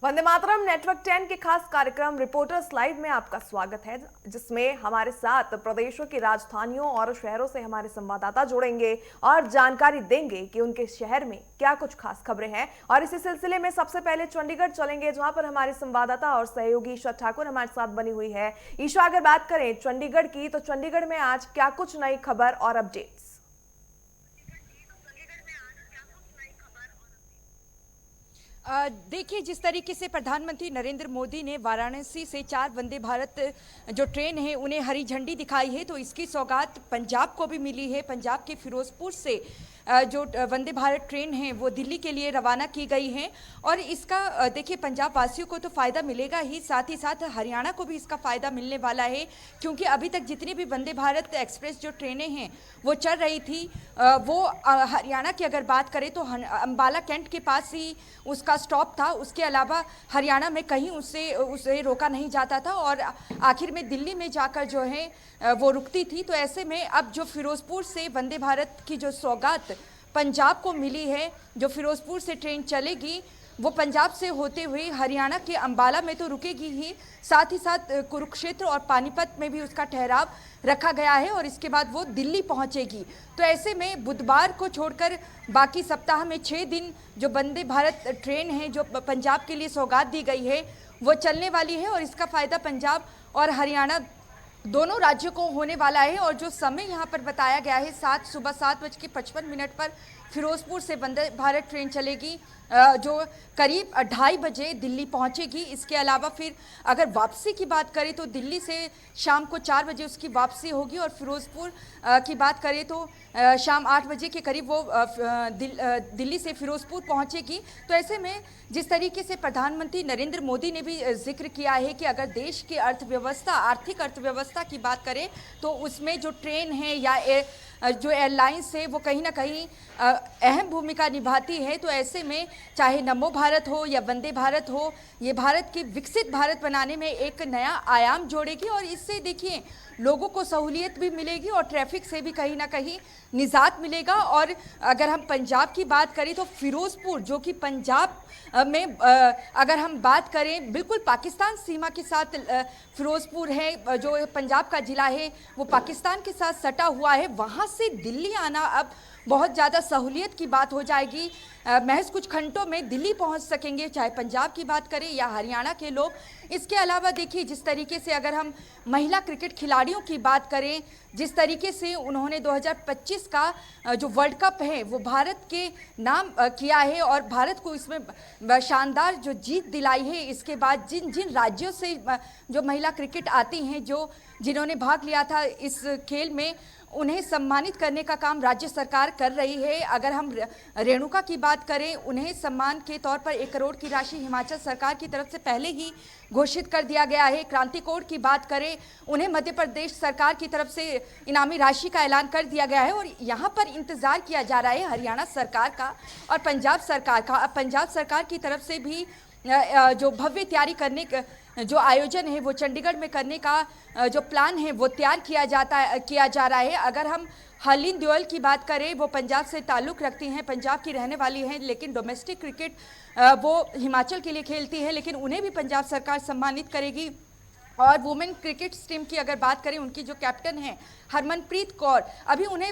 Vande Mataram network 10 के खास कार्यक्रम रिपोर्टर्स लाइव में आपका स्वागत है, जिसमें हमारे साथ प्रदेशों की राजधानियों और शहरों से हमारे संवाददाता जुड़ेंगे और जानकारी देंगे कि उनके शहर में क्या कुछ खास खबरें हैं। और इसी सिलसिले में सबसे पहले चंडीगढ़ चलेंगे, जहां पर हमारे संवाददाता और सहयोगी ईशा ठाकुर हमारे साथ बनी हुई है। ईशा, अगर बात करें चंडीगढ़ की, तो चंडीगढ़ में आज क्या कुछ नई खबर और अपडेट्स? देखिए, जिस तरीके से प्रधानमंत्री नरेंद्र मोदी ने वाराणसी से 4 वंदे भारत जो ट्रेन है उन्हें हरी झंडी दिखाई है, तो इसकी सौगात पंजाब को भी मिली है। पंजाब के फिरोजपुर से जो वंदे भारत ट्रेन है वो दिल्ली के लिए रवाना की गई है और इसका देखिए पंजाब वासियों को तो फ़ायदा मिलेगा ही, साथ ही साथ हरियाणा को भी इसका फ़ायदा मिलने वाला है, क्योंकि अभी तक जितनी भी वंदे भारत एक्सप्रेस जो ट्रेनें हैं वो चल रही थी वो हरियाणा की अगर बात करें तो अंबाला कैंट के पास ही उसका स्टॉप था। उसके अलावा हरियाणा में कहीं उसे रोका नहीं जाता था और आखिर में दिल्ली में जाकर जो है वो रुकती थी। तो ऐसे में अब जो फिरोजपुर से वंदे भारत की जो सौगात पंजाब को मिली है, जो फिरोजपुर से ट्रेन चलेगी वो पंजाब से होते हुए हरियाणा के अंबाला में तो रुकेगी ही, साथ ही साथ कुरुक्षेत्र और पानीपत में भी उसका ठहराव रखा गया है और इसके बाद वो दिल्ली पहुंचेगी। तो ऐसे में बुधवार को छोड़कर बाकी सप्ताह में 6 दिन जो वंदे भारत ट्रेन है जो पंजाब के लिए सौगात दी गई है वो चलने वाली है और इसका फ़ायदा पंजाब और हरियाणा दोनों राज्यों को होने वाला है। और जो समय यहाँ पर बताया गया है, सुबह 7:55 पर फिरोजपुर से वंदे भारत ट्रेन चलेगी जो करीब 2:30 बजे दिल्ली पहुँचेगी। इसके अलावा फिर अगर वापसी की बात करें तो दिल्ली से शाम को 4 बजे उसकी वापसी होगी और फिरोजपुर की बात करें तो शाम 8 बजे के करीब वो दिल्ली से फिरोजपुर पहुँचेगी। तो ऐसे में जिस तरीके से प्रधानमंत्री नरेंद्र मोदी ने भी जिक्र किया है कि अगर देश की अर्थव्यवस्था, आर्थिक अर्थव्यवस्था की बात करें तो उसमें जो ट्रेन है या जो एयरलाइंस है वो कहीं ना कहीं अहम भूमिका निभाती है। तो ऐसे में चाहे नमो भारत हो या वंदे भारत हो, ये भारत की विकसित भारत बनाने में एक नया आयाम जोड़ेगी और इससे देखिए लोगों को सहूलियत भी मिलेगी और ट्रैफिक से भी कहीं ना कहीं निजात मिलेगा। और अगर हम पंजाब की बात करें तो फिरोजपुर जो कि पंजाब में अगर हम बात करें बिल्कुल पाकिस्तान सीमा के साथ फिरोजपुर है, जो पंजाब का ज़िला है वो पाकिस्तान के साथ सटा हुआ है, वहाँ से दिल्ली आना अब बहुत ज़्यादा सहूलियत की बात हो जाएगी। महज कुछ घंटों में दिल्ली पहुंच सकेंगे, चाहे पंजाब की बात करें या हरियाणा के लोग। इसके अलावा देखिए जिस तरीके से अगर हम महिला क्रिकेट खिलाड़ियों की बात करें, जिस तरीके से उन्होंने 2025 का जो वर्ल्ड कप है वो भारत के नाम किया है और भारत को इसमें शानदार जो जीत दिलाई है। इसके बाद जिन जिन राज्यों से जो महिला क्रिकेट आती हैं, जिन्होंने भाग लिया था इस खेल में, उन्हें सम्मानित करने का काम राज्य सरकार कर रही है। अगर हम रेणुका की बात करें, उन्हें सम्मान के तौर पर 1 करोड़ की राशि हिमाचल सरकार की तरफ से पहले ही घोषित कर दिया गया है। क्रांति कौर की बात करें, उन्हें मध्य प्रदेश सरकार की तरफ से इनामी राशि का ऐलान कर दिया गया है और यहाँ पर इंतज़ार किया जा रहा है हरियाणा सरकार का और पंजाब सरकार का। पंजाब सरकार की तरफ से भी जो भव्य तैयारी करने का जो आयोजन है वो चंडीगढ़ में करने का जो प्लान है वो तैयार किया जा रहा है। अगर हम हरलीन देओल की बात करें, वो पंजाब से ताल्लुक़ रखती हैं, पंजाब की रहने वाली हैं, लेकिन डोमेस्टिक क्रिकेट वो हिमाचल के लिए खेलती है, लेकिन उन्हें भी पंजाब सरकार सम्मानित करेगी। और वुमेन क्रिकेट टीम की अगर बात करें, उनकी जो कैप्टन है हरमनप्रीत कौर, अभी उन्हें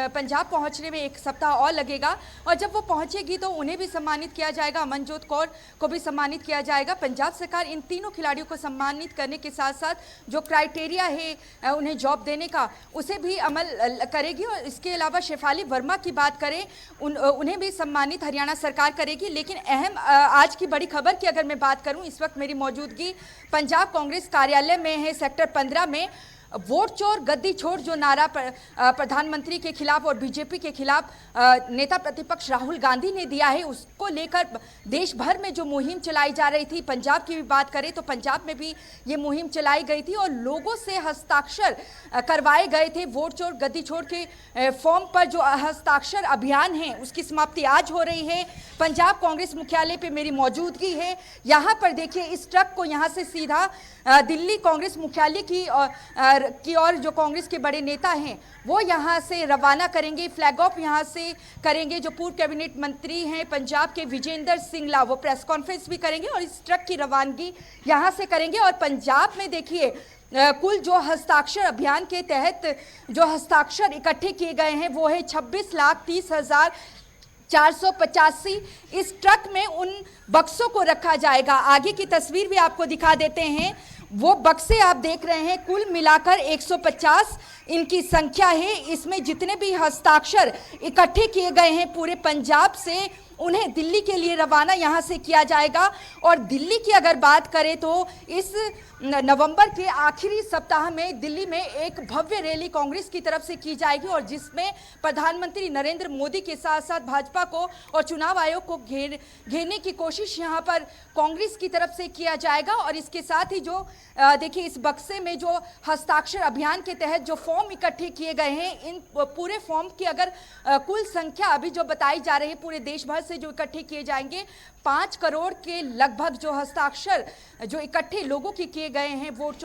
पंजाब पहुंचने में 1 सप्ताह और लगेगा और जब वो पहुंचेगी तो उन्हें भी सम्मानित किया जाएगा, अमनजोत कौर को भी सम्मानित किया जाएगा। पंजाब सरकार इन तीनों खिलाड़ियों को सम्मानित करने के साथ साथ जो क्राइटेरिया है उन्हें जॉब देने का, उसे भी अमल करेगी। और इसके अलावा शेफाली वर्मा की बात करें, उन्हें भी सम्मानित हरियाणा सरकार करेगी। लेकिन अहम आज की बड़ी खबर की अगर मैं बात करूँ, इस वक्त मेरी मौजूदगी पंजाब कांग्रेस कार्यालय में है, सेक्टर 15 में। वोट चोर गद्दी छोड़ जो नारा प्रधानमंत्री के खिलाफ और बीजेपी के खिलाफ नेता प्रतिपक्ष राहुल गांधी ने दिया है, उसको लेकर देश भर में जो मुहिम चलाई जा रही थी, पंजाब की भी बात करें तो पंजाब में भी ये मुहिम चलाई गई थी और लोगों से हस्ताक्षर करवाए गए थे। वोट चोर गद्दी छोड़ के फॉर्म पर जो हस्ताक्षर अभियान है उसकी समाप्ति आज हो रही है। पंजाब कांग्रेस मुख्यालय पे मेरी मौजूदगी है। यहाँ पर देखिए इस ट्रक को यहाँ से सीधा दिल्ली कांग्रेस मुख्यालय की की ओर जो कांग्रेस के बड़े नेता हैं वो यहाँ से रवाना करेंगे। फ्लैग ऑफ यहाँ से करेंगे। जो पूर्व कैबिनेट मंत्री हैं पंजाब के विजेंद्र सिंगला, वो प्रेस कॉन्फ्रेंस भी करेंगे और इस ट्रक की रवानगी यहाँ से करेंगे। और पंजाब में देखिए कुल जो हस्ताक्षर अभियान के तहत जो हस्ताक्षर इकट्ठे किए गए हैं वो है 26,30,485। इस ट्रक में उन बक्सों को रखा जाएगा। आगे की तस्वीर भी आपको दिखा देते हैं। वो बक्से आप देख रहे हैं, कुल मिलाकर 150 इनकी संख्या है। इसमें जितने भी हस्ताक्षर इकट्ठे किए गए हैं पूरे पंजाब से, उन्हें दिल्ली के लिए रवाना यहाँ से किया जाएगा। और दिल्ली की अगर बात करें तो इस नवंबर के आखिरी सप्ताह में दिल्ली में एक भव्य रैली कांग्रेस की तरफ से की जाएगी और जिसमें प्रधानमंत्री नरेंद्र मोदी के साथ साथ भाजपा को और चुनाव आयोग को घेरने की कोशिश यहाँ पर कांग्रेस की तरफ से किया जाएगा। और इसके साथ ही जो देखिए इस बक्से में जो हस्ताक्षर अभियान के तहत जो फॉर्म इकट्ठे किए गए हैं, इन पूरे फॉर्म की अगर कुल संख्या अभी जो बताई जा रही है पूरे देश भर से जो इकट्ठे किए जाएंगे, 5 करोड़ के लगभग जो हस्ताक्षर जो इकट्ठे लोगों के किए गए हैं वोट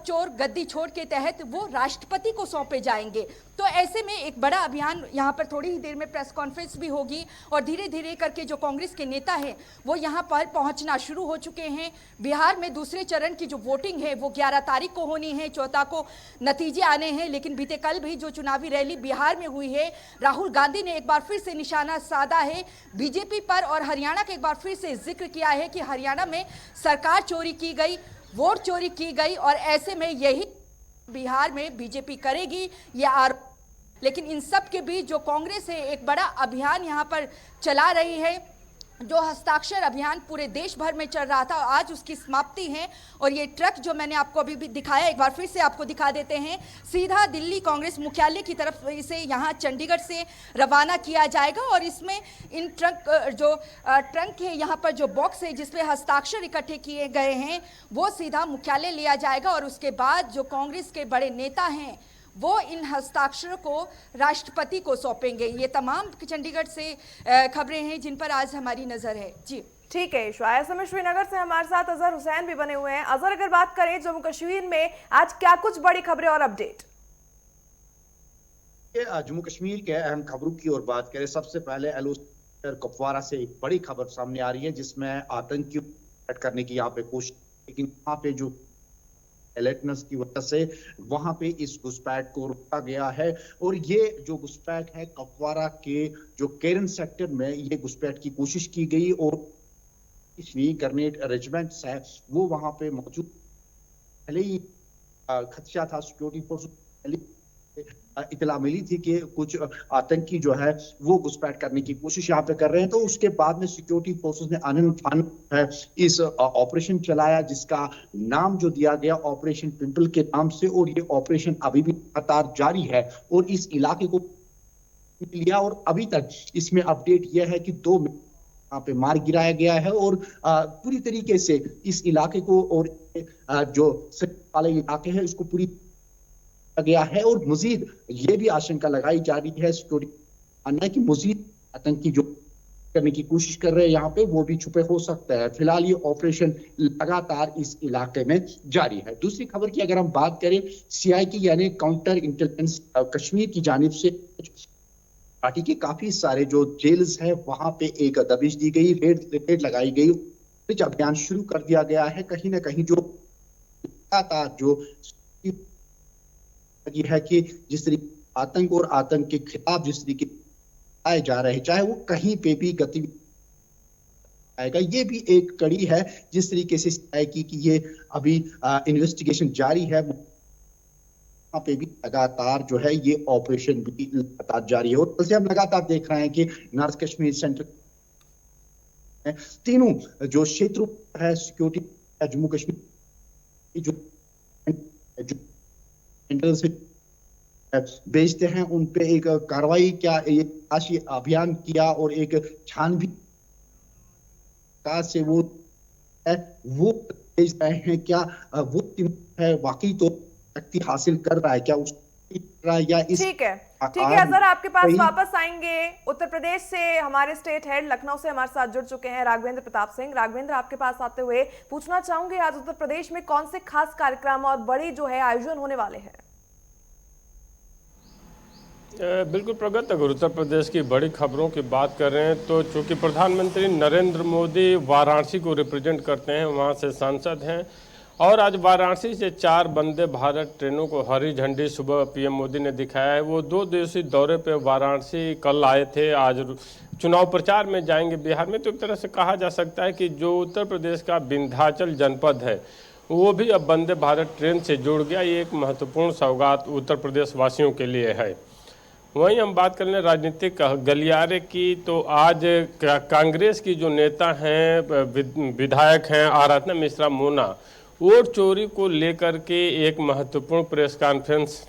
चोर गद्दी छोड़ के तहत, वो राष्ट्रपति को सौंपे जाएंगे। तो ऐसे में एक बड़ा अभियान यहाँ पर थोड़ी ही देर में प्रेस कॉन्फ्रेंस भी होगी और धीरे धीरे करके जो कांग्रेस के नेता हैं वो यहाँ पर पहुँचना शुरू हो चुके हैं। बिहार में दूसरे चरण की जो वोटिंग है वो 11 तारीख को होनी है, 14 को नतीजे आने हैं। लेकिन बीते कल भी जो चुनावी रैली बिहार में हुई है, राहुल गांधी ने एक बार फिर से निशाना साधा है बीजेपी पर और हरियाणा का एक बार फिर से जिक्र किया है कि हरियाणा में सरकार चोरी की गई, वोट चोरी की गई और ऐसे में यही बिहार में बीजेपी करेगी ये आरोप। लेकिन इन सब के बीच जो कांग्रेस है एक बड़ा अभियान यहाँ पर चला रही है। जो हस्ताक्षर अभियान पूरे देश भर में चल रहा था, आज उसकी समाप्ति है। और ये ट्रक जो मैंने आपको अभी भी दिखाया, एक बार फिर से आपको दिखा देते हैं, सीधा दिल्ली कांग्रेस मुख्यालय की तरफ इसे यहाँ चंडीगढ़ से रवाना किया जाएगा। और इसमें इन ट्रंक है, यहाँ पर जो बॉक्स है जिसमें हस्ताक्षर इकट्ठे किए गए हैं वो सीधा मुख्यालय लिया जाएगा। और उसके बाद जो कांग्रेस के बड़े नेता हैं वो इन हस्ताक्षरों को राष्ट्रपति को सौंपेंगे। ये तमाम चंडीगढ़ से खबरें हैं जिन पर आज हमारी नजर है। जी ठीक है ईशा, ऐसे में श्रीनगर से हमारे साथ अजहर हुसैन भी बने हुए हैं। अजहर, अगर बात करें जम्मू कश्मीर में आज क्या कुछ बड़ी खबरें और अपडेट? जम्मू कश्मीर के अहम खबरों की ओर बात करें, सबसे पहले कुपवारा से एक बड़ी खबर सामने आ रही है जिसमें आतंकियों करने की यहाँ पे कोशिश, लेकिन यहाँ पे जो अलर्टनेस की वजह से वहां पे इस घुसपैठ को रोका गया है। और ये जो घुसपैठ है कुपवारा के जो केरन सेक्टर में ये घुसपैठ की कोशिश की गई और ग्रेनेड रेजिमेंट्स है वो वहां पे मौजूद। पहले ही खदशा था, सिक्योरिटी फोर्स इतला मिली थी कि कुछ आतंकी जो है वो घुसपैठ करने की कोशिश यहाँ पे कर रहे हैं। तो उसके बाद में सिक्योरिटी फोर्सेस ने आनन है इस ऑपरेशन चलाया जिसका नाम जो दिया गया ऑपरेशन पिंपल के नाम से, और ये ऑपरेशन अभी भी लगातार जारी है और इस इलाके को लिया। और अभी तक इसमें अपडेट यह है कि 2 यहाँ पे मार गिराया गया है और पूरी तरीके से इस इलाके को और जो वाले इलाके हैं इसको पूरी गया है। और मजीद ये भी आशंका लगाई जा रही है सिक्योरिटी कि मजीद आतंकी जो करने की कोशिश कर रहे हैं यहाँ पे वो भी छुपे हो सकते हैं। फिलहाल ये ऑपरेशन लगातार इस इलाके में जारी है। दूसरी खबर की अगर हम बात करें, CIT यानी काउंटर इंटेलिजेंस कश्मीर की जानिब से पार्टी के काफी सारे जो जेल्स हैं वहां पे एक दबिश दी गई, रेड लगाई गई, अभियान शुरू कर दिया गया है। कहीं ना कहीं जो लगातार जो है कि जिस तरीके आतंक और आतंक के खिलाफ जिस तरीके आए जा रहे हैं, चाहे वो कहीं पे भी गतिविधि आएगा, ये भी एक कड़ी है जिस तरीके से कि ये अभी इन्वेस्टिगेशन जारी है। वहां पे भी लगातार जो है ये ऑपरेशन भी लगातार जारी है। और वैसे हम लगातार देख रहे हैं कि नॉर्थ कश्मीर सेंटर तीनों जो क्षेत्रों है सिक्योरिटी जम्मू कश्मीर जो से बेचते हैं उन पे एक कार्रवाई क्या तलाशी अभियान किया और एक छानबीन से वो बेच रहे हैं, क्या वो है वाकई तो शक्ति हासिल कर रहा है, क्या उस या इस ठीक है आकार अजहर, आपके पास कहीं- वापस आएंगे। उत्तर प्रदेश से हमारे स्टेट हेड लखनऊ से हमारे साथ जुड़ चुके हैं राघवेंद्र प्रताप सिंह। राघवेंद्र, आपके पास आते हुए पूछना चाहूंगे, आज उत्तर प्रदेश में कौन से खास कार्यक्रम और बड़ी जो है आयोजन होने वाले हैं? बिल्कुल प्रगत, अगर उत्तर प्रदेश की बड़ी खबरों की बात कर रहे हैं तो चूंकि प्रधानमंत्री नरेंद्र मोदी वाराणसी को रिप्रेजेंट करते हैं, वहाँ से सांसद हैं, और आज वाराणसी से 4 वंदे भारत ट्रेनों को हरी झंडी सुबह पीएम मोदी ने दिखाया है। वो 2 दिवसीय दौरे पे वाराणसी कल आए थे, आज चुनाव प्रचार में जाएंगे बिहार में। तो एक तरह से कहा जा सकता है कि जो उत्तर प्रदेश का विंध्याचल जनपद है वो भी अब वंदे भारत ट्रेन से जुड़ गया। ये एक महत्वपूर्ण सौगात उत्तर प्रदेश वासियों के लिए है। वहीं हम बात कर लें राजनीतिक गलियारे की, तो आज कांग्रेस की जो नेता हैं, विधायक हैं आराधना मिश्रा मोना, वोट चोरी को लेकर के एक महत्वपूर्ण प्रेस कॉन्फ्रेंस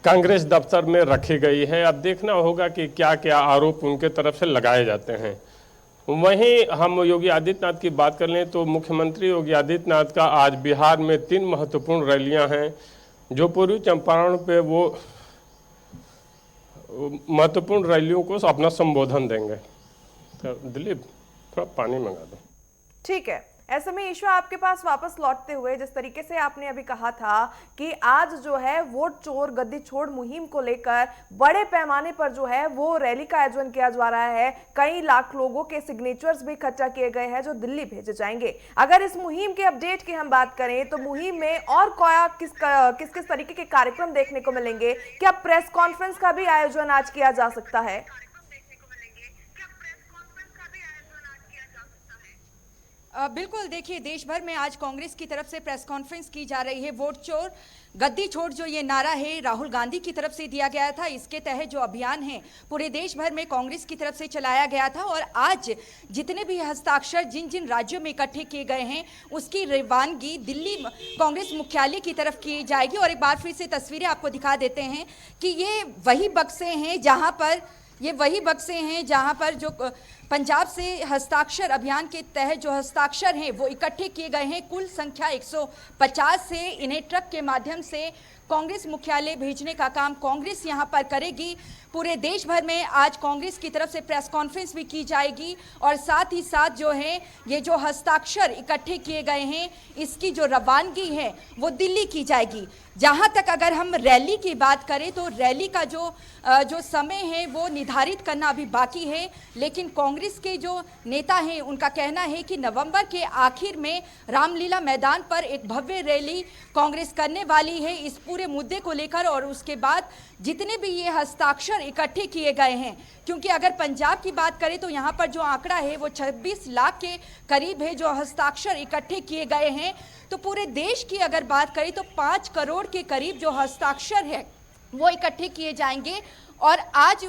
कांग्रेस दफ्तर में रखी गई है। अब देखना होगा कि क्या क्या आरोप उनके तरफ से लगाए जाते हैं। वहीं हम योगी आदित्यनाथ की बात कर लें तो मुख्यमंत्री योगी आदित्यनाथ का आज बिहार में 3 महत्वपूर्ण रैलियां हैं, जो पूर्वी चंपारण पे वो महत्वपूर्ण रैलियों को अपना संबोधन देंगे। तो दिलीप, थोड़ा पानी मंगा दो। ठीक है, ऐसे में ईश्वर, आपके पास वापस लौटते हुए, जिस तरीके से आपने अभी कहा था कि आज जो है वोट चोर गद्दी छोड़ मुहिम को लेकर बड़े पैमाने पर जो है वो रैली का आयोजन किया जा रहा है, कई लाख लोगों के सिग्नेचर्स भी इकट्ठा किए गए हैं जो दिल्ली भेजे जाएंगे। अगर इस मुहिम के अपडेट की हम बात करें तो मुहिम में और किस तरीके के कार्यक्रम देखने को मिलेंगे? क्या प्रेस कॉन्फ्रेंस का भी आयोजन आज किया जा सकता है? बिल्कुल, देखिए देश भर में आज कांग्रेस की तरफ से प्रेस कॉन्फ्रेंस की जा रही है। वोट चोर गद्दी छोड़ जो ये नारा है राहुल गांधी की तरफ से दिया गया था, इसके तहत जो अभियान है पूरे देश भर में कांग्रेस की तरफ से चलाया गया था। और आज जितने भी हस्ताक्षर जिन जिन राज्यों में इकट्ठे किए गए हैं उसकी रवानगी दिल्ली कांग्रेस मुख्यालय की तरफ की जाएगी। और एक बार फिर से तस्वीरें आपको दिखा देते हैं कि ये वही बक्से हैं जहां पर जो पंजाब से हस्ताक्षर अभियान के तहत जो हस्ताक्षर हैं वो इकट्ठे किए गए हैं। कुल संख्या 150 से इन्हें ट्रक के माध्यम से कांग्रेस मुख्यालय भेजने का काम कांग्रेस यहां पर करेगी। पूरे देश भर में आज कांग्रेस की तरफ से प्रेस कॉन्फ्रेंस भी की जाएगी और साथ ही साथ जो है ये जो हस्ताक्षर इकट्ठे किए गए हैं इसकी जो रवानगी है वो दिल्ली की जाएगी। जहां तक अगर हम रैली की बात करें तो रैली का जो समय है वो निर्धारित करना अभी बाकी है, लेकिन कांग्रेस के जो नेता हैं उनका कहना है कि नवंबर के आखिर में रामलीला मैदान पर एक भव्य रैली कांग्रेस करने वाली है इस पूरे मुद्दे को लेकर। और उसके बाद जितने भी ये हस्ताक्षर इकट्ठे किए गए हैं, क्योंकि अगर पंजाब की बात करें तो यहाँ पर जो आंकड़ा है वो 26 लाख के करीब है जो हस्ताक्षर इकट्ठे किए गए हैं, तो पूरे देश की अगर बात करें तो 5 करोड़ के करीब जो हस्ताक्षर है वो इकट्ठे किए जाएंगे। और आज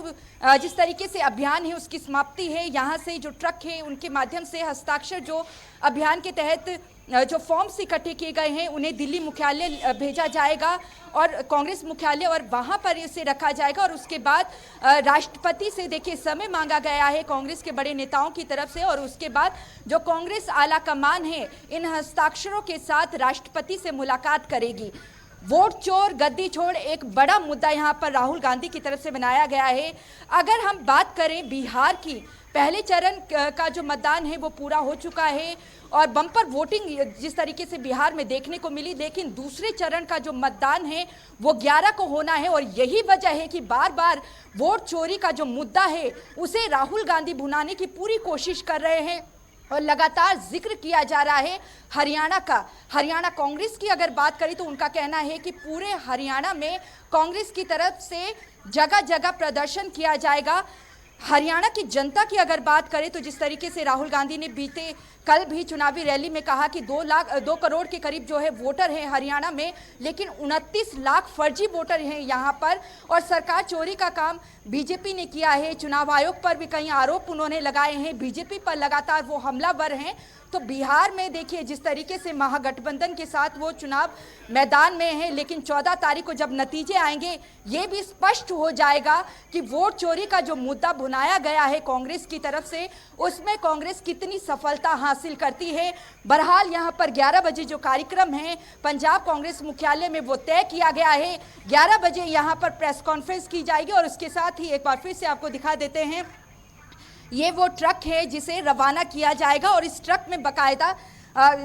जिस तरीके से अभियान है उसकी समाप्ति है, यहाँ से जो ट्रक है उनके माध्यम से हस्ताक्षर जो अभियान के तहत जो फॉर्म्स इकट्ठे किए गए हैं उन्हें दिल्ली मुख्यालय भेजा जाएगा और कांग्रेस मुख्यालय, और वहां पर इसे रखा जाएगा। और उसके बाद राष्ट्रपति से देखिए समय मांगा गया है कांग्रेस के बड़े नेताओं की तरफ से, और उसके बाद जो कांग्रेस आला कमान है इन हस्ताक्षरों के साथ राष्ट्रपति से मुलाकात करेगी। वोट चोर गद्दी छोड़ एक बड़ा मुद्दा यहाँ पर राहुल गांधी की तरफ से बनाया गया है। अगर हम बात करें बिहार की, पहले चरण का जो मतदान है वो पूरा हो चुका है और बम्पर वोटिंग जिस तरीके से बिहार में देखने को मिली, लेकिन दूसरे चरण का जो मतदान है वो 11 को होना है। और यही वजह है कि बार बार वोट चोरी का जो मुद्दा है उसे राहुल गांधी भुनाने की पूरी कोशिश कर रहे हैं और लगातार जिक्र किया जा रहा है हरियाणा का। हरियाणा कांग्रेस की अगर बात करें तो उनका कहना है कि पूरे हरियाणा में कांग्रेस की तरफ से जगह जगह प्रदर्शन किया जाएगा। हरियाणा की जनता की अगर बात करें तो जिस तरीके से राहुल गांधी ने बीते कल भी चुनावी रैली में कहा कि 2 करोड़ के करीब जो है वोटर हैं हरियाणा में, लेकिन 29 लाख फर्जी वोटर हैं यहाँ पर और सरकार चोरी का काम बीजेपी ने किया है। चुनाव आयोग पर भी कई आरोप उन्होंने लगाए हैं, बीजेपी पर लगातार वो हमलावर हैं। तो बिहार में देखिए जिस तरीके से महागठबंधन के साथ वो चुनाव मैदान में है, लेकिन 14 तारीख को जब नतीजे आएंगे ये भी स्पष्ट हो जाएगा कि वोट चोरी का जो मुद्दा बुनाया गया है कांग्रेस की तरफ से, उसमें कांग्रेस कितनी सफलता हासिल करती है। बहरहाल यहाँ पर 11 बजे जो कार्यक्रम है पंजाब कांग्रेस मुख्यालय में वो तय किया गया है। 11 बजे यहाँ पर प्रेस कॉन्फ्रेंस की जाएगी और उसके साथ ही एक बार फिर से आपको दिखा देते हैं, ये वो ट्रक है जिसे रवाना किया जाएगा और इस ट्रक में बकायदा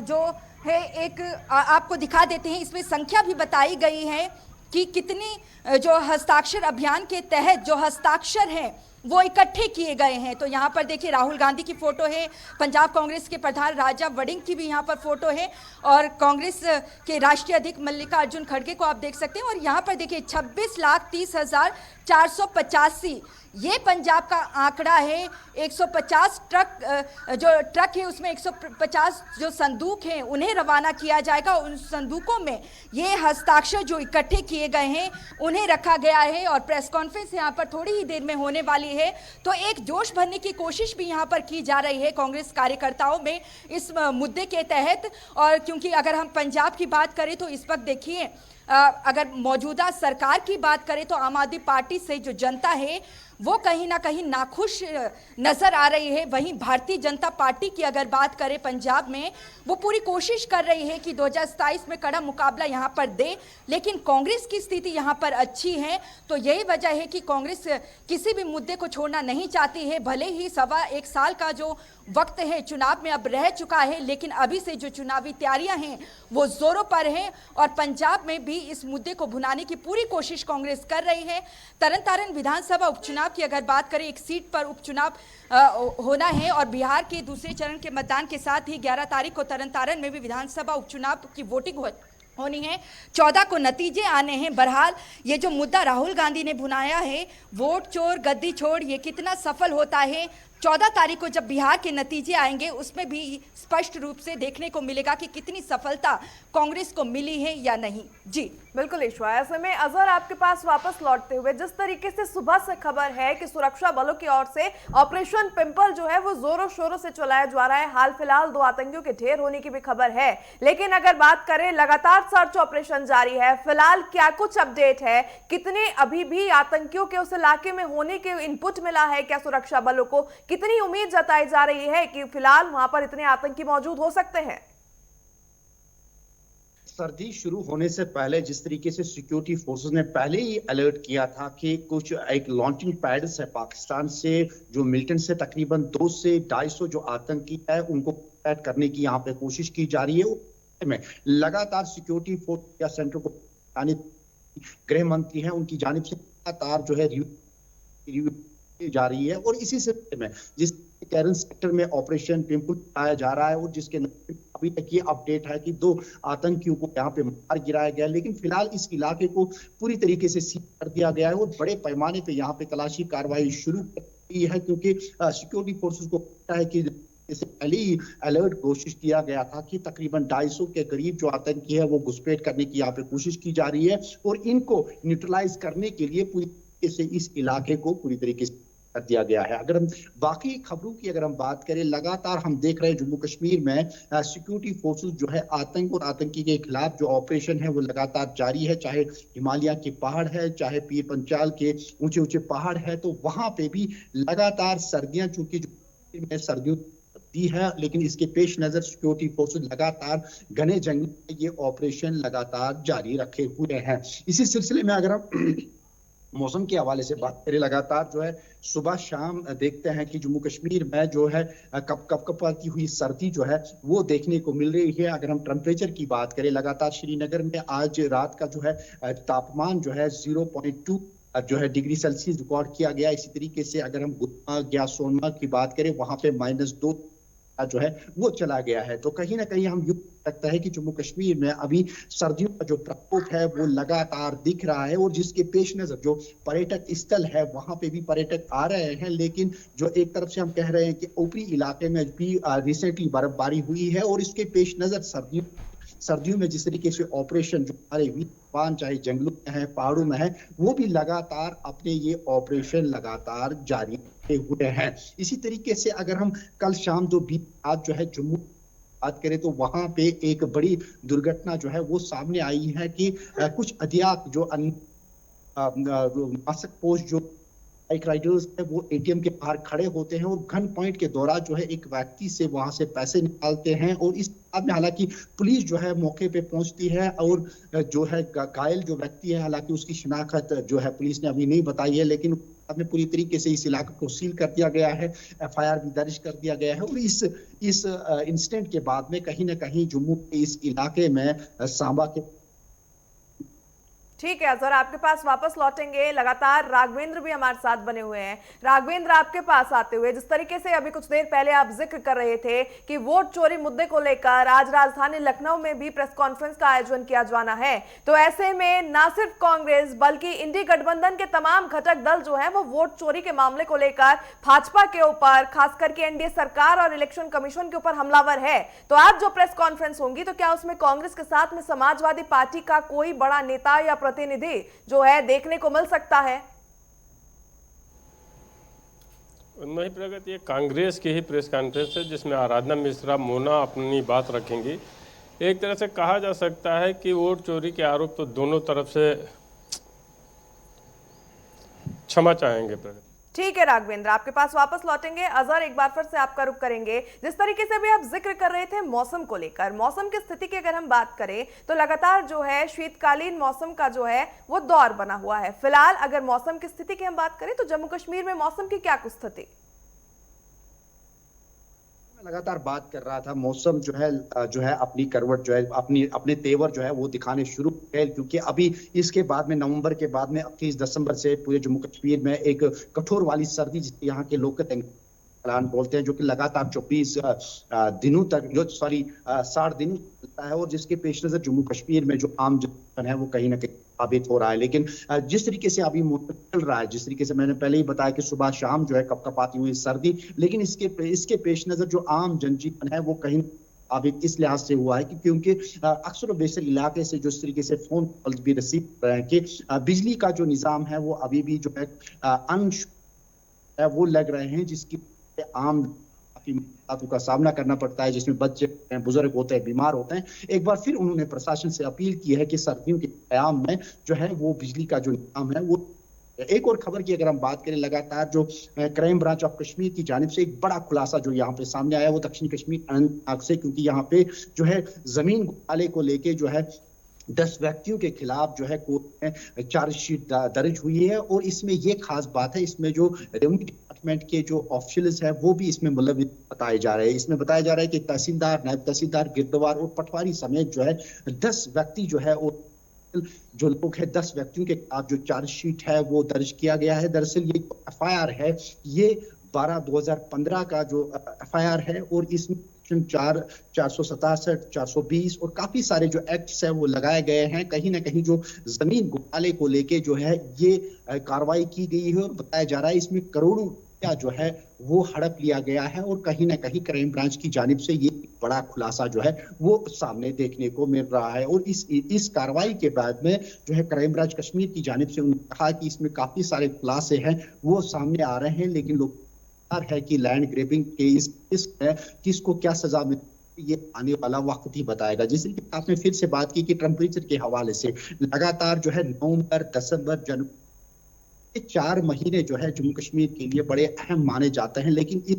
जो है एक आपको दिखा देते हैं, इसमें संख्या भी बताई गई है कि कितनी जो हस्ताक्षर अभियान के तहत जो हस्ताक्षर हैं वो इकट्ठे किए गए हैं। तो यहाँ पर देखिए राहुल गांधी की फोटो है, पंजाब कांग्रेस के प्रधान राजा वड़िंग की भी यहाँ पर फोटो है और कांग्रेस के राष्ट्रीय अध्यक्ष मल्लिकार्जुन खड़गे को आप देख सकते हैं। और यहाँ पर देखिए 26,30,485 ये पंजाब का आंकड़ा है। 150 ट्रक है उसमें 150 जो संदूक हैं उन्हें रवाना किया जाएगा। उन संदूकों में ये हस्ताक्षर जो इकट्ठे किए गए हैं उन्हें रखा गया है और प्रेस कॉन्फ्रेंस यहाँ पर थोड़ी ही देर में होने वाली है। तो एक जोश भरने की कोशिश भी यहाँ पर की जा रही है कांग्रेस कार्यकर्ताओं में इस मुद्दे के तहत। और क्योंकि अगर हम पंजाब की बात करें तो इस वक्त देखिए अगर मौजूदा सरकार की बात करें तो आम आदमी पार्टी से जो जनता है वो कहीं ना कहीं नाखुश नजर आ रही है। वहीं भारतीय जनता पार्टी की अगर बात करें पंजाब में, वो पूरी कोशिश कर रही है कि 2027 में कड़ा मुकाबला यहां पर दे, लेकिन कांग्रेस की स्थिति यहां पर अच्छी है। तो यही वजह है कि कांग्रेस किसी भी मुद्दे को छोड़ना नहीं चाहती है। भले ही 1.25 साल का जो वक्त है चुनाव में अब रह चुका है, लेकिन अभी से जो चुनावी तैयारियां हैं वो जोरों पर हैं और पंजाब में भी इस मुद्दे को भुनाने की पूरी कोशिश कांग्रेस कर रही है। तरन विधानसभा उपचुनाव की अगर बात करें, एक सीट पर उपचुनाव होना है और बिहार के दूसरे चरण के मतदान के साथ ही 11 तारीख को तरन में भी विधानसभा उपचुनाव की वोटिंग होनी है। 14 को नतीजे आने हैं। बहरहाल ये जो मुद्दा राहुल गांधी ने भुनाया है, वोट चोर गद्दी छोड़, ये कितना सफल होता है 14 तारीख को जब बिहार के नतीजे आएंगे उसमें भी स्पष्ट रूप से देखने को मिलेगा कि कितनी सफलता कांग्रेस को मिली है या नहीं। जी बिल्कुल ईश्वा, ऐसे में अजहर आपके पास वापस लौटते हुए जिस तरीके से सुबह से खबर है कि सुरक्षा बलों की ओर से ऑपरेशन पिंपल जो है वो जोरों शोरों से चलाया जा रहा है। हाल फिलहाल 2 आतंकियों के ढेर होने की भी खबर है, लेकिन अगर बात करें लगातार सर्च ऑपरेशन जारी है। फिलहाल क्या कुछ अपडेट है, कितने अभी भी आतंकियों के उस इलाके में होने के इनपुट मिला है, क्या सुरक्षा बलों को कितनी उम्मीद जताई जा रही है कि फिलहाल वहां पर इतने आतंकी मौजूद हो सकते हैं? सर्दी शुरू होने से पहले जिस तरीके से सिक्योरिटी फोर्सेस ने पहले ही अलर्ट किया था कि कुछ एक लॉन्चिंग पैड्स है पाकिस्तान से जो मिलिटेंट से तकरीबन 200 से 250 जो आतंकी है उनको पैड करने की यहाँ पे कोशिश की जा रही है। में लगातार सिक्योरिटी फोर्स या सेंटर को गृह मंत्री हैं उनकी जानिब से लगातार जो है रिव्यू जा रही है और इसी सिलसिले में जिस कैरन सेक्टर में ऑपरेशन पिंपल आया जा रहा है और जिसके अभी तक ये अपडेट है कि 2 आतंकियों को यहाँ पे मार गिराया गया, लेकिन फिलहाल इस इलाके को पूरी तरीके से सील कर दिया गया है और बड़े पैमाने पे यहाँ पे तलाशी कार्रवाई शुरू की है क्योंकि सिक्योरिटी फोर्सेस को पता है कि इससे पहले ही अलर्ट कोशिश किया गया था कि तकरीबन 250 के करीब जो आतंकी है वो घुसपैठ करने की यहाँ पे कोशिश की जा रही है और इनको न्यूट्रलाइज करने के लिए पूरी तरीके से इस इलाके को पूरी तरीके से कर दिया गया है। अगर हम बाकी खबरों की अगर हम बात करें, लगातार हम देख रहे हैं जम्मू कश्मीर में सिक्योरिटी फोर्सेस जो है आतंक और आतंकी के खिलाफ जो ऑपरेशन है वो लगातार जारी है। चाहे हिमालय के पहाड़ है, चाहे पीर पंचाल के ऊंचे ऊंचे पहाड़ है, तो वहां पे भी लगातार सर्दियां चूंकि सर्दियों दी है, लेकिन इसके पेश नजर सिक्योरिटी फोर्सेस लगातार घने जंगल में ये ऑपरेशन लगातार जारी रखे हुए हैं। इसी सिलसिले में अगर हम मौसम के हवाले से बात करें, लगातार जो है सुबह शाम देखते हैं कि जम्मू कश्मीर में जो है कपकपाती हुई सर्दी जो है वो देखने को मिल रही है। अगर हम टेम्परेचर की बात करें, लगातार श्रीनगर में आज रात का जो है तापमान जो है 0.2 जो है डिग्री सेल्सियस रिकॉर्ड किया गया। इसी तरीके से अगर हम गुलमर्ग या सोनमर्ग की बात करें, वहां पे -2 जो है वो चला गया है। तो कहीं ना कहीं हम यूं लगता है कि जम्मू कश्मीर में अभी सर्दियों का जो प्रकोप है वो लगातार दिख रहा है और जिसके पेश नजर जो पर्यटक स्थल है वहां पे भी पर्यटक आ रहे हैं, लेकिन जो एक तरफ से हम कह रहे हैं कि ऊपरी इलाके में भी रिसेंटली बर्फबारी हुई है और इसके पेश नजर सर्दियों में जिस तरीके से ऑपरेशन जो हमारे वीरवान चाहे जंगलों में है, पहाड़ों में है, वो भी लगातार अपने ये ऑपरेशन लगातार जारी हुए हैं। इसी तरीके से अगर हम कल शाम जो भी आज जो है जम्मू बात करें तो वहां पे एक बड़ी दुर्घटना जो है वो सामने आई है कि कुछ अज्ञात जो मास्क पोस्ट जो बाइक राइडर्स है वो एटीएम के बाहर खड़े होते हैं और गन पॉइंट के दौरान जो है एक व्यक्ति से वहां से पैसे निकालते हैं। और इस बाद में हालांकि पुलिस जो है मौके पे पहुंचती है और जो है घायल जो व्यक्ति है, हालांकि उसकी शिनाख्त जो है पुलिस ने अभी नहीं बताई है, लेकिन बाद में पूरी तरीके से इस इलाके को सील कर दिया गया है, एफआईआर भी दर्ज कर दिया गया है। और इस इंसिडेंट के बाद में कहीं ना कहीं जम्मू के इस इलाके में सांबा के ठीक है अजहर, आपके पास वापस लौटेंगे। लगातार राघवेंद्र भी हमारे साथ बने हुए हैं। राघवेंद्र, आपके पास आते हुए जिस तरीके से अभी कुछ देर पहले आप जिक्र कर रहे थे कि वोट चोरी मुद्दे को लेकर आज राजधानी लखनऊ में भी प्रेस कॉन्फ्रेंस का आयोजन किया जाना है, तो ऐसे में ना सिर्फ कांग्रेस बल्कि इंडी गठबंधन के तमाम घटक दल जो है वो वोट चोरी के मामले को लेकर भाजपा के ऊपर, खास करके एनडीए सरकार और इलेक्शन कमीशन के ऊपर हमलावर है। तो आज जो प्रेस कॉन्फ्रेंस होंगी तो क्या उसमें कांग्रेस के साथ में समाजवादी पार्टी का कोई बड़ा नेता या प्रतिनिधि जो है देखने को मिल सकता है? नहीं प्रगति, ये कांग्रेस की ही प्रेस कॉन्फ्रेंस है जिसमें आराधना मिश्रा मोना अपनी बात रखेंगी। एक तरह से कहा जा सकता है कि वोट चोरी के आरोप तो दोनों तरफ से क्षमा चाहेंगे प्रगति। ठीक है राघवेंद्र, आपके पास वापस लौटेंगे। अजहर, एक बार फिर से आपका रुख करेंगे। जिस तरीके से भी आप जिक्र कर रहे थे मौसम को लेकर, मौसम की स्थिति की अगर हम बात करें तो लगातार जो है शीतकालीन मौसम का जो है वो दौर बना हुआ है। फिलहाल अगर मौसम की स्थिति की हम बात करें तो जम्मू कश्मीर में मौसम की क्या कुछ स्थिति? लगातार बात कर रहा था, मौसम जो है अपनी करवट जो है अपने तेवर जो है वो दिखाने शुरू है, क्योंकि अभी इसके बाद में नवंबर के बाद में 28 दिसंबर से पूरे जम्मू कश्मीर में एक कठोर वाली सर्दी जिसे यहाँ के लोग ऐलान बोलते हैं, जो कि लगातार 24 दिनों तक 60 दिन चलता है और जिसके पेश नजर जम्मू कश्मीर में जो आम जनजीवन है वो कहीं ना कहीं प्रभावित हो रहा है। लेकिन जिस तरीके से अभी मौसम चल रहा है, जिस तरीके से मैंने पहले ही बताया कि सुबह शाम जो है कपकपाती हुई सर्दी, लेकिन इसके पेश नजर जो आम जनजीवन है वो कहीं अभी इस लिहाज से हुआ है कि क्योंकि अक्सर बेशर इलाके से जो इस तरीके से फोन कॉल भी रिसीव कर रहे हैं कि बिजली का जो निजाम है वो अभी भी जो है अंश वो लग रहे हैं, जिसकी आम का सामना करना पड़ता है, जिसमें बच्चे बुजुर्ग होते हैं, बीमार होते हैं। एक बार फिर उन्होंने प्रशासन से अपील की है कि सर्दियों के क़याम में जो है वो बिजली का जो निजाम है वो। एक और खबर की अगर हम बात करें, लगातार जो क्राइम ब्रांच ऑफ कश्मीर की जानिब से एक बड़ा खुलासा जो यहाँ पे सामने आया वो दक्षिण कश्मीर अनंतनाग से, क्योंकि यहाँ पे जो है जमीन घोटाले को लेके जो है 10 व्यक्तियों के खिलाफ जो है कोर्ट में चार्जशीट दर्ज हुई है। और इसमें ये खास बात है, इसमें जो रेवेन्यू डिपार्टमेंट के जो ऑफिशियल्स है वो भी इसमें मुलविस बताए जा रहे हैं। इसमें बताया जा रहा है कि तहसीलदार, नायब तहसीलदार, गिरदवार और पटवारी समेत जो है 10 व्यक्ति जो है जो लोग है 10 व्यक्तियों के खिलाफ जो चार्जशीट है वो दर्ज किया गया है। दरअसल ये एफआईआर है ये 12/2015 का जो एफआईआर है और इसमें 467, 420 और काफी सारे जो एक्ट्स है वो लगाए गए हैं। कहीं ना कहीं जो जमीन घोटाले को लेके जो है ये कार्रवाई की गई है और बताया जा रहा है इसमें करोड़ों रुपया जो है वो हड़प लिया गया है। और कहीं ना कहीं क्राइम ब्रांच की जानिब से ये बड़ा खुलासा जो है वो सामने देखने को मिल रहा है। और इस कार्रवाई के बाद में जो है क्राइम ब्रांच कश्मीर की जानिब से उन्होंने कहा कि इसमें काफी सारे खुलासे हैं वो सामने आ रहे हैं, लेकिन लोग है कि लैंड ग्रैबिंग के किसको क्या सजा मिलती ये आने वाला वक्त ही बताएगा। जिससे कि आपने फिर से बात की कि टेम्परेचर के हवाले से लगातार जो है नवंबर, दिसंबर, जनवरी 4 महीने जो है जम्मू कश्मीर के लिए बड़े अहम माने जाते हैं। लेकिन इस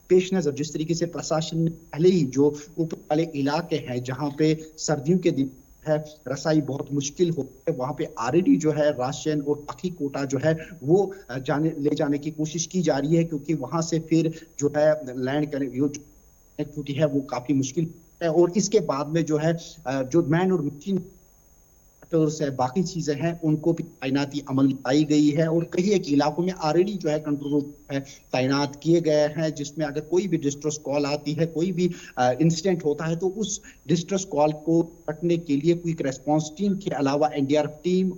पेश नजर जिस तरीके से प्रशासन ने पहले ही जो ऊपर वाले इलाके हैं जहाँ पे सर्दियों के दिन है रसाई बहुत मुश्किल होती है, वहां पे ऑलरेडी जो है राशन और बाकी कोटा जो है वो ले जाने की कोशिश की जा रही है, क्योंकि वहां से फिर जो है लैंड कनेक्टिविटी है वो काफी मुश्किल है। और इसके बाद में जो है जो मैन और मशीन है बाकी चीजें हैं उनको भी तैनाती अमल में आई गई है। और कई एक इलाकों में ऑलरेडी जो है कंट्रोल रूम है तैनात किए गए हैं, जिसमें अगर कोई भी डिस्ट्रेस कॉल आती है, कोई भी इंसिडेंट होता है तो उस डिस्ट्रेस कॉल को रखने के लिए क्विक रेस्पॉन्स टीम के अलावा एनडीआरएफ टीम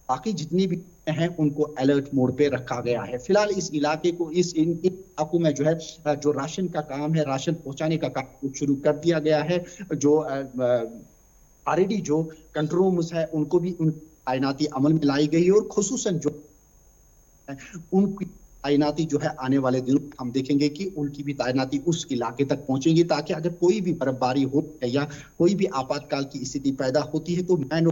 बाकी जितनी भी हैं उनको अलर्ट मोड पे रखा गया है। फिलहाल इस इलाके को इन इलाकों में जो है जो राशन का काम है, राशन पहुंचाने का काम शुरू कर दिया गया है। जो ऑलरेडी जो कंट्रोल रूम्स है उनको भी उन तैनाती अमल में लाई गई है और खुसूसन जो उनकी तैनाती जो है आने वाले दिनों में हम देखेंगे कि उनकी भी तैनाती उस इलाके तक पहुंचेगी, ताकि अगर कोई भी बर्फबारी हो या कोई भी आपातकाल की स्थिति पैदा होती है तो मैन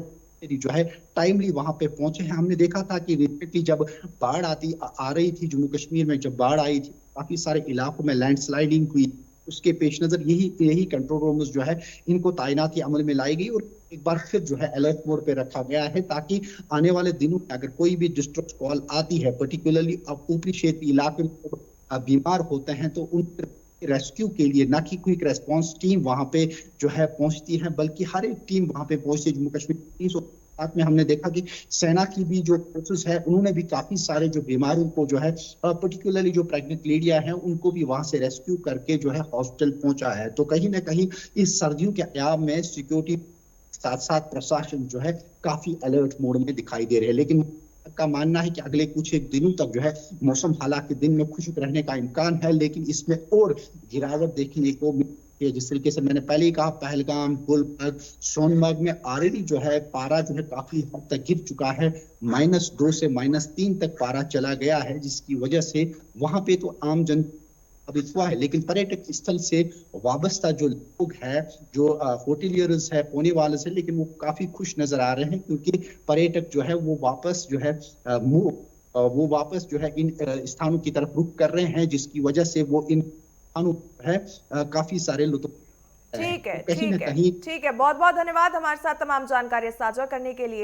जो है टाइमली वहां पे पहुंचे हैं। हमने देखा था कि रिसेंटली जब बाढ़ आ रही थी, जम्मू कश्मीर में जब बाढ़ आई थी, काफी सारे इलाकों में लैंडस्लाइडिंग हुई। उसके पेश नजर यही कंट्रोल रूम्स जो है इनको तैनाती अमल में लाई गई और एक बार फिर जो है अलर्ट मोड पे रखा गया है, ताकि आने वाले दिनों में अगर कोई भी डिस्ट्रेस कॉल आती है, पर्टिकुलरली अब ऊपरी क्षेत्रीय इलाके में बीमार होते हैं, तो उन रेस्क्यू के लिए न कि क्विक रेस्पॉन्स टीम वहां पे जो है पहुंचती है, बल्कि हर एक टीम वहां पे पहुंचती है। जम्मू कश्मीर साथ में हमने देखा कि सेना की भी जो फोर्सेस है उन्होंने भी काफी सारे जो बीमारों को जो है पर्टिकुलरली जो प्रेग्नेंट लेडियां हैं उनको भी वहां से रेस्क्यू करके जो है हॉस्पिटल पहुंचा है। तो कहीं ना कहीं इस सर्दियों के अयाम में सिक्योरिटी साथ साथ प्रशासन जो है काफी अलर्ट मोड में दिखाई दे रहे हैं। लेकिन का मानना है कि अगले कुछ एक दिनों तक जो है मौसम हालांकि दिन में खुश्क रहने का इम्कान है, लेकिन इसमें और गिरावट देखने को मिलती है। जिस तरीके से मैंने पहले ही कहा, पहलगाम, गुलमर्ग, सोनमर्ग में ऑलरेडी जो है पारा जो है काफी हद तक गिर चुका है। -2 से -3 तक पारा चला गया है, जिसकी वजह से वहां पे तो आम जन अभी हुआ है, लेकिन पर्यटक स्थल से वाबस्ता जो लोग हैं, जो होटलियर्स है, पोने वाले से, लेकिन वो काफी खुश नजर आ रहे हैं, क्योंकि पर्यटक जो है वो वापस जो है इन स्थानों की तरफ रुख कर रहे हैं, जिसकी वजह से वो इन स्थानों है काफी सारे लुत्फ। ठीक है, बहुत बहुत धन्यवाद हमारे साथ तमाम जानकारी साझा करने के लिए।